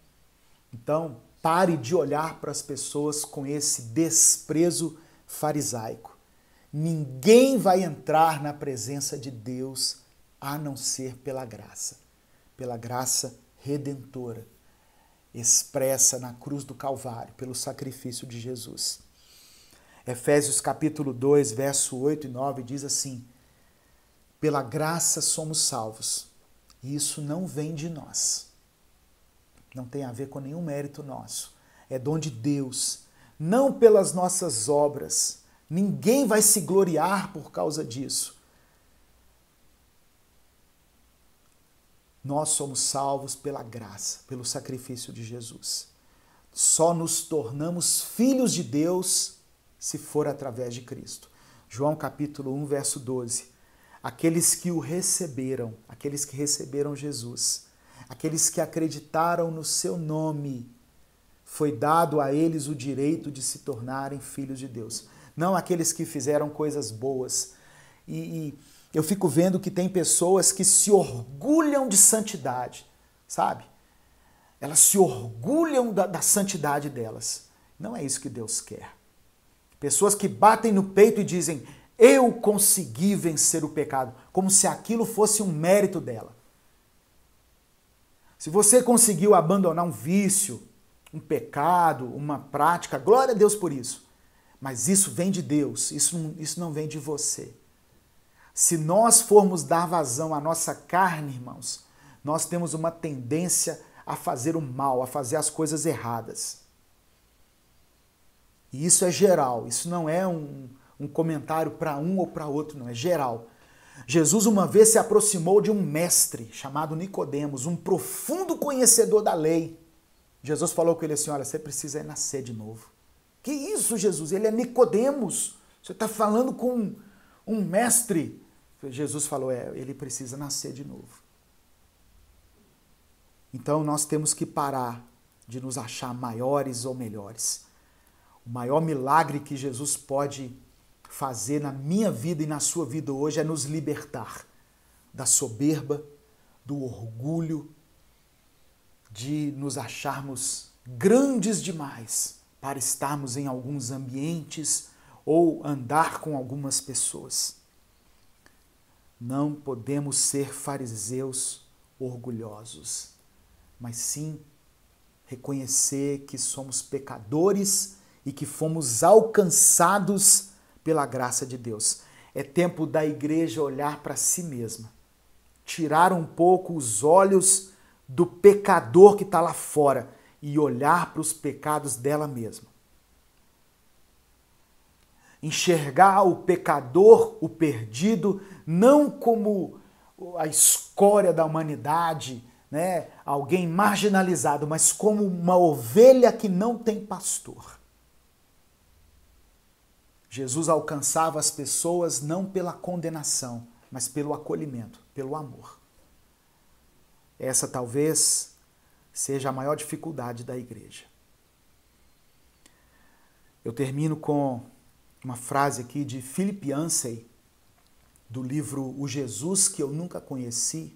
Então, pare de olhar para as pessoas com esse desprezo farisaico. Ninguém vai entrar na presença de Deus a não ser pela graça redentora, expressa na cruz do Calvário, pelo sacrifício de Jesus. Efésios capítulo 2, verso 8 e 9 diz assim: pela graça somos salvos, e isso não vem de nós. Não tem a ver com nenhum mérito nosso. É dom de Deus, não pelas nossas obras. Ninguém vai se gloriar por causa disso. Nós somos salvos pela graça, pelo sacrifício de Jesus. Só nos tornamos filhos de Deus se for através de Cristo. João capítulo 1, verso 12. Aqueles que o receberam, aqueles que receberam Jesus, aqueles que acreditaram no seu nome, foi dado a eles o direito de se tornarem filhos de Deus. Não aqueles que fizeram coisas boas. E eu fico vendo que tem pessoas que se orgulham de santidade, sabe? Elas se orgulham da santidade delas. Não é isso que Deus quer. Pessoas que batem no peito e dizem: eu consegui vencer o pecado, como se aquilo fosse um mérito dela. Se você conseguiu abandonar um vício, um pecado, uma prática, glória a Deus por isso. Mas isso vem de Deus, isso não vem de você. Se nós formos dar vazão à nossa carne, irmãos, nós temos uma tendência a fazer o mal, a fazer as coisas erradas. E isso é geral, isso não é um comentário para um ou para outro, não, é geral. Jesus uma vez se aproximou de um mestre chamado Nicodemos, um profundo conhecedor da lei. Jesus falou com ele assim: olha, você precisa nascer de novo. Que isso, Jesus? Ele é Nicodemos. Você está falando com um mestre. Jesus falou: ele precisa nascer de novo. Então nós temos que parar de nos achar maiores ou melhores. O maior milagre que Jesus pode fazer na minha vida e na sua vida hoje é nos libertar da soberba, do orgulho, de nos acharmos grandes demais para estarmos em alguns ambientes ou andar com algumas pessoas. Não podemos ser fariseus orgulhosos, mas sim reconhecer que somos pecadores e que fomos alcançados pela graça de Deus. É tempo da igreja olhar para si mesma, tirar um pouco os olhos do pecador que está lá fora e olhar para os pecados dela mesma. Enxergar o pecador, o perdido, não como a escória da humanidade, né? Alguém marginalizado, mas como uma ovelha que não tem pastor. Jesus alcançava as pessoas não pela condenação, mas pelo acolhimento, pelo amor. Essa talvez seja a maior dificuldade da igreja. Eu termino com uma frase aqui de Philip Yancey, do livro O Jesus que eu nunca conheci,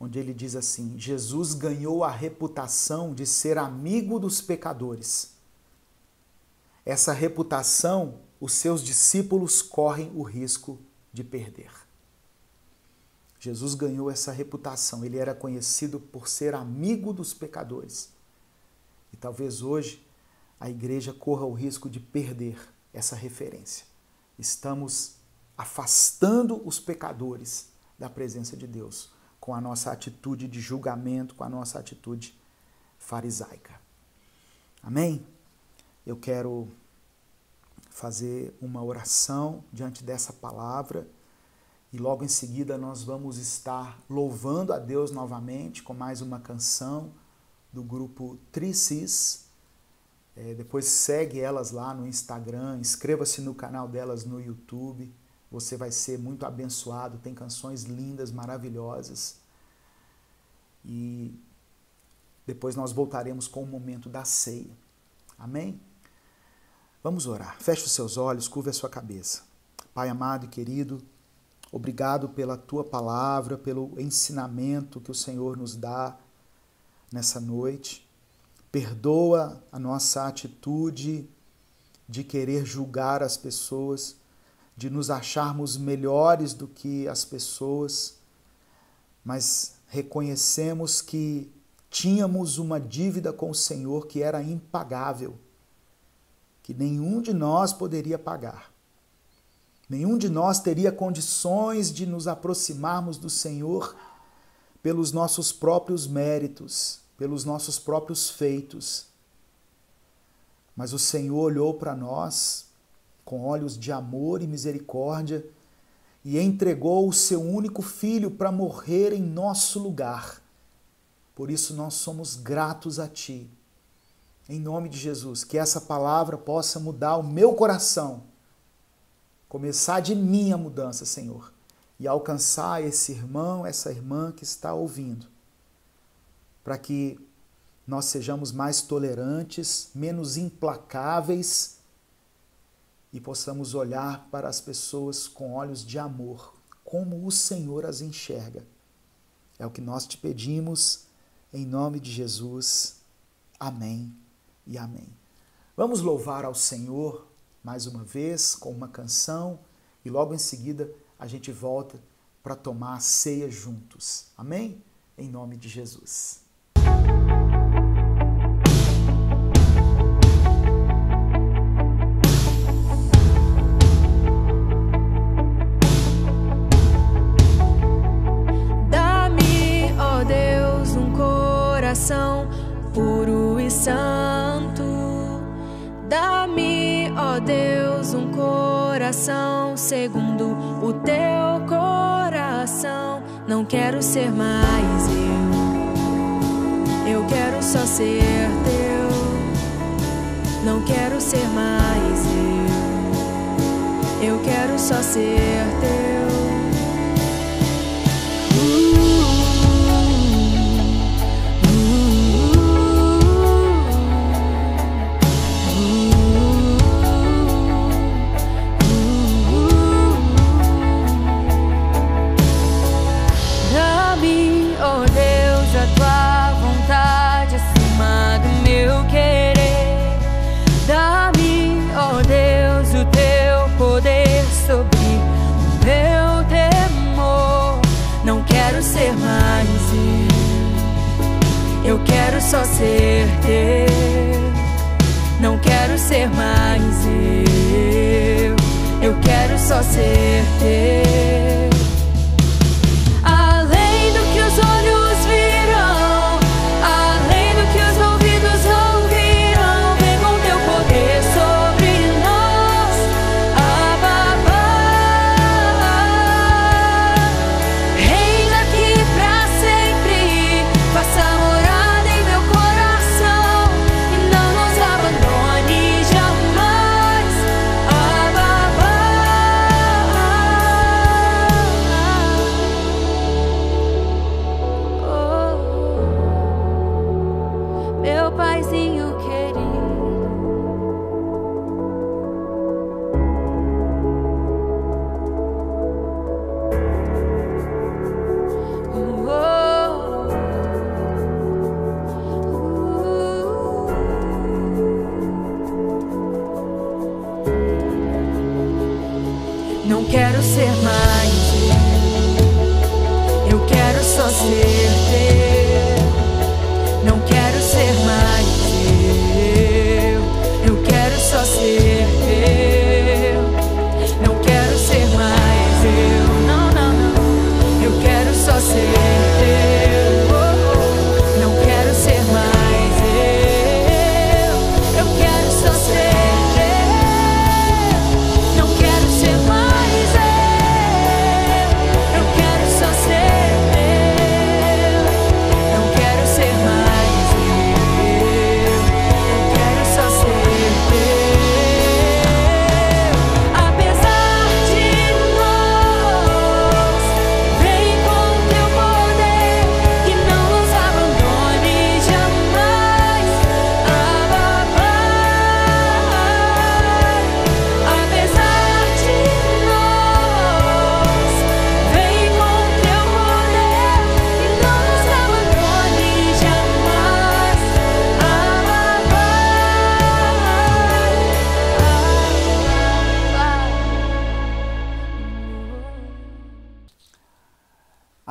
onde ele diz assim: Jesus ganhou a reputação de ser amigo dos pecadores. Essa reputação, os seus discípulos correm o risco de perder. Jesus ganhou essa reputação, ele era conhecido por ser amigo dos pecadores. E talvez hoje a igreja corra o risco de perder essa referência. Estamos afastando os pecadores da presença de Deus com a nossa atitude de julgamento, com a nossa atitude farisaica. Amém? eu quero fazer uma oração diante dessa palavra e logo em seguida nós vamos estar louvando a Deus novamente com mais uma canção do grupo Tricis. Depois segue elas lá no Instagram, inscreva-se no canal delas no YouTube, você vai ser muito abençoado, tem canções lindas, maravilhosas. E depois nós voltaremos com o momento da ceia. Amém? Vamos orar. Feche os seus olhos, curva a sua cabeça. Pai amado e querido, obrigado pela tua palavra, pelo ensinamento que o Senhor nos dá nessa noite. Perdoa a nossa atitude de querer julgar as pessoas, de nos acharmos melhores do que as pessoas, mas reconhecemos que tínhamos uma dívida com o Senhor que era impagável, que nenhum de nós poderia pagar. Nenhum de nós teria condições de nos aproximarmos do Senhor pelos nossos próprios méritos, pelos nossos próprios feitos. Mas o Senhor olhou para nós com olhos de amor e misericórdia e entregou o seu único filho para morrer em nosso lugar. Por isso nós somos gratos a Ti. Em nome de Jesus, que essa palavra possa mudar o meu coração, começar de mim a mudança, Senhor, e alcançar esse irmão, essa irmã que está ouvindo, para que nós sejamos mais tolerantes, menos implacáveis e possamos olhar para as pessoas com olhos de amor, como o Senhor as enxerga. É o que nós te pedimos, em nome de Jesus. Amém e amém. Vamos louvar ao Senhor mais uma vez com uma canção e logo em seguida a gente volta para tomar a ceia juntos. Amém? Em nome de Jesus. Dá-me, ó Deus, um coração puro e santo. Dá-me, ó Deus, um coração segundo o teu coração. Não quero ser mais eu quero só ser teu. Não quero ser mais eu quero só ser teu. Dá-me, ó Deus, a tua vontade acima do meu querer. Dá-me, ó Deus, o teu poder sobre o meu temor. Não quero ser mais eu quero só ser teu. Não quero ser mais eu quero só ser teu. Além do que os olhos viram, além do que os ouvidos ouviram, vem com teu poder sobre nós. Reina aqui pra sempre, faça morada em meu coração e não nos abandone jamais. Meu paizinho querido. Não quero ser mais eu quero só ser teu. Não quero ser mais eu quero só ser teu. Não quero ser mais não, não, não. Eu quero só ser teu. Não quero ser mais eu quero só ser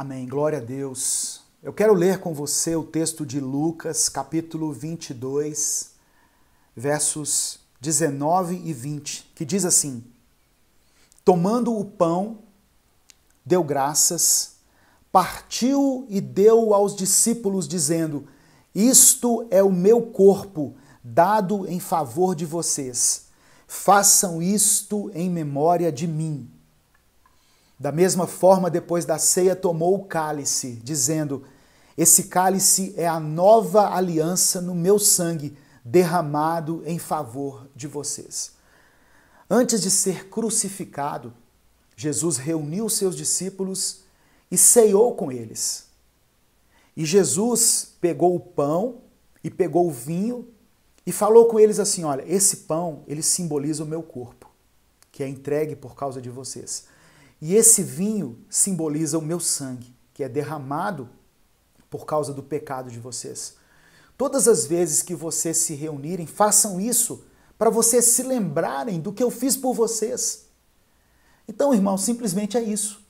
Amém. Glória a Deus. Eu quero ler com você o texto de Lucas, capítulo 22, versos 19 e 20, que diz assim: Tomando o pão, deu graças, partiu e deu aos discípulos, dizendo: Isto é o meu corpo, dado em favor de vocês. Façam isto em memória de mim. Da mesma forma, depois da ceia, tomou o cálice, dizendo: Esse cálice é a nova aliança no meu sangue, derramado em favor de vocês. Antes de ser crucificado, Jesus reuniu seus discípulos e ceiou com eles. E Jesus pegou o pão e pegou o vinho e falou com eles assim: olha, esse pão, ele simboliza o meu corpo, que é entregue por causa de vocês. E esse vinho simboliza o meu sangue, que é derramado por causa do pecado de vocês. Todas as vezes que vocês se reunirem, façam isso para vocês se lembrarem do que eu fiz por vocês. Então, irmão, simplesmente é isso.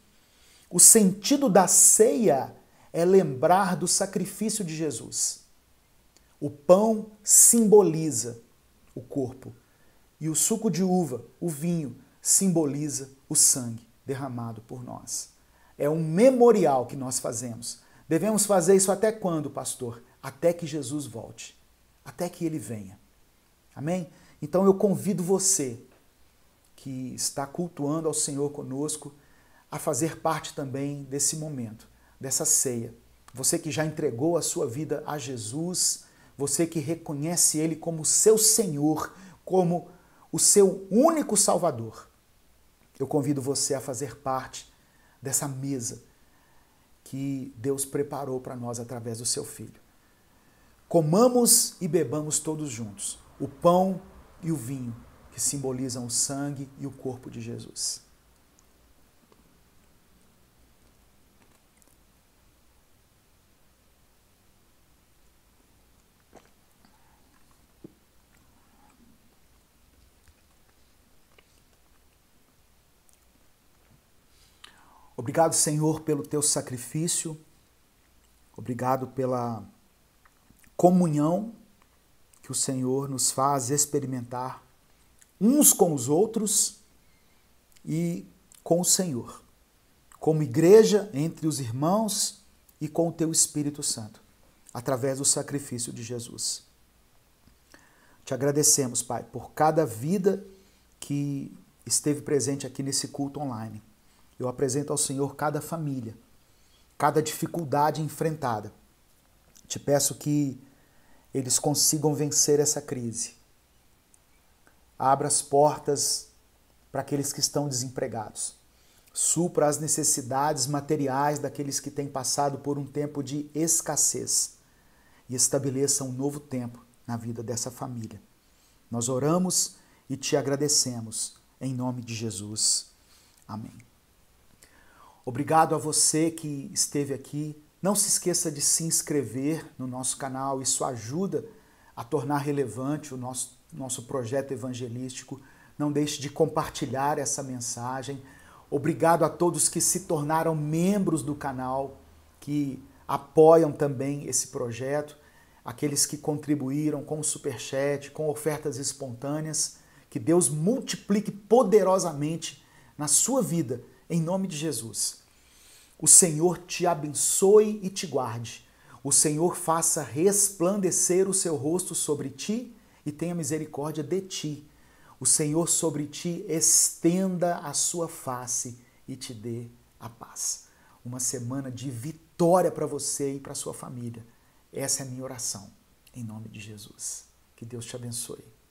O sentido da ceia é lembrar do sacrifício de Jesus. O pão simboliza o corpo e o suco de uva, o vinho, simboliza o sangue derramado por nós. É um memorial que nós fazemos. Devemos fazer isso até quando, pastor? Até que Jesus volte, até que ele venha. Amém? Então eu convido você que está cultuando ao Senhor conosco a fazer parte também desse momento, dessa ceia. Você que já entregou a sua vida a Jesus, você que reconhece Ele como seu Senhor, como o seu único Salvador. Eu convido você a fazer parte dessa mesa que Deus preparou para nós através do seu Filho. Comamos e bebamos todos juntos o pão e o vinho, que simbolizam o sangue e o corpo de Jesus. Obrigado, Senhor, pelo teu sacrifício. Obrigado pela comunhão que o Senhor nos faz experimentar uns com os outros e com o Senhor, como igreja entre os irmãos e com o teu Espírito Santo, através do sacrifício de Jesus. Te agradecemos, Pai, por cada vida que esteve presente aqui nesse culto online. Eu apresento ao Senhor cada família, cada dificuldade enfrentada. Te peço que eles consigam vencer essa crise. Abra as portas para aqueles que estão desempregados. Supra as necessidades materiais daqueles que têm passado por um tempo de escassez e estabeleça um novo tempo na vida dessa família. Nós oramos e te agradecemos em nome de Jesus. Amém. Obrigado a você que esteve aqui. Não se esqueça de se inscrever no nosso canal, isso ajuda a tornar relevante o nosso projeto evangelístico. Não deixe de compartilhar essa mensagem. Obrigado a todos que se tornaram membros do canal, que apoiam também esse projeto, aqueles que contribuíram com o superchat, com ofertas espontâneas. Que Deus multiplique poderosamente na sua vida, em nome de Jesus. O Senhor te abençoe e te guarde. O Senhor faça resplandecer o seu rosto sobre ti e tenha misericórdia de ti. O Senhor sobre ti estenda a sua face e te dê a paz. Uma semana de vitória para você e para sua família. Essa é a minha oração, em nome de Jesus. Que Deus te abençoe.